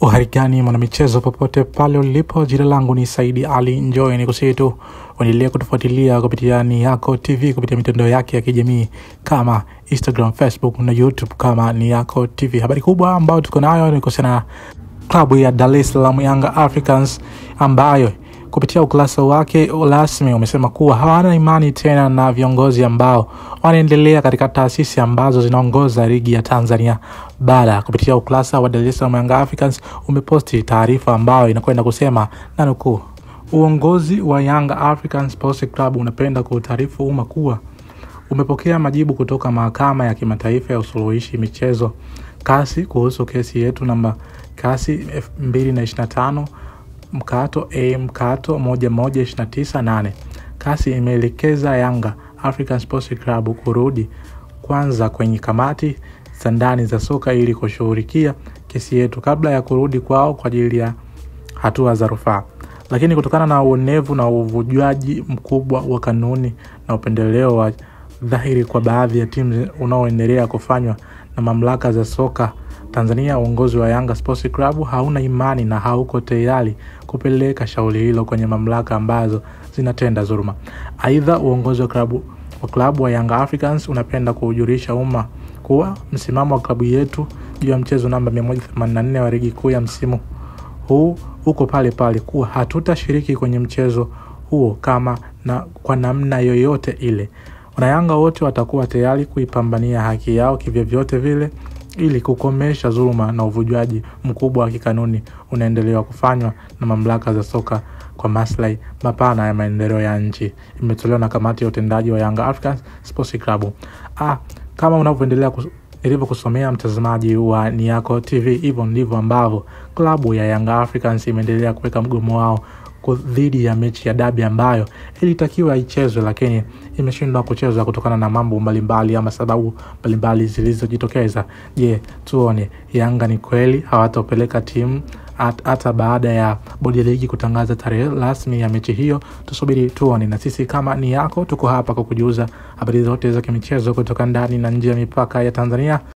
Uharigani mwanamichezo popote pale ulipo, jina langu ni Saidi Ali. Enjoy ni kusitu uendelee kutufuatilia kupitia Ni Yako TV kupitia mitandao yake ya kijamii kama Instagram, Facebook na YouTube kama Ni Yako TV. Habari kubwa ambayo tuko nayo ni kuhusiana na klabu ya Dar es Salaam Young Africans ambayo kupitia ukurasa wake rasmi umesema kuwa hawana imani tena na viongozi ambao wanaendelea katika taasisi ambazo zinaongoza ligi ya Tanzania bara. Kupitia ukurasa wa Dar es Salaam Young Africans umeposti taarifa ambayo inakwenda kusema na nukuu: uongozi wa Young Africans Sports Club unapenda kuutaarifu umma kuwa umepokea majibu kutoka mahakama ya kimataifa ya usuluhishi michezo CAS kuhusu kesi yetu namba CAS 2025 mkato 11298. CAS imeelekeza Young African Sports Club kurudi kwanza kwenye kamati za ndani za soka ili kushughulikia kesi yetu kabla ya kurudi kwao kwa ajili ya hatua za rufaa. Lakini kutokana na uonevu na uvujaji mkubwa wa kanuni na upendeleo wa dhahiri kwa baadhi ya timu unaoendelea kufanywa na mamlaka za soka Tanzania, uongozi wa Yanga Sports Club hauna imani na hauko tayari kupeleka shauri hilo kwenye mamlaka ambazo zinatenda dhuluma. Aidha, uongozi wa klabu wa Young Africans unapenda kujulisha umma kuwa msimamo wa klabu yetu juu ya mchezo namba 184 wa ligi kuu ya msimu huu uko pale pale kuwa hatutashiriki kwenye mchezo huo kwa namna yoyote ile. Wanayanga wote watakuwa tayari kuipambania haki yao kivyovyote vile ili kukomesha dhuluma na uvujaji mkubwa wa kikanuni unaendelea kufanywa na mamlaka za soka kwa maslahi mapana ya maendeleo ya nchi. Imetolewa na kamati ya utendaji wa Young Africans Sports Club. Kama unavyoendelea kusomea mtazamaji wa Ni Yako TV, hivyo ndivyo ambavyo klabu ya Young Africans imeendelea kuweka mgomo wao dhidi ya mechi ya dabi ambayo ilitakiwa ichezwe lakini imeshindwa kuchezwa kutokana na mambo mbalimbali ama sababu mbalimbali zilizojitokeza. Je, tuone Yanga ni kweli hawatopeleka timu hata baada ya bodi ya ligi kutangaza tarehe rasmi ya mechi hiyo? Tusubiri tuone, na sisi kama Ni Yako tuko hapa kukujuza habari zote za kimichezo kutoka ndani na nje ya mipaka ya Tanzania.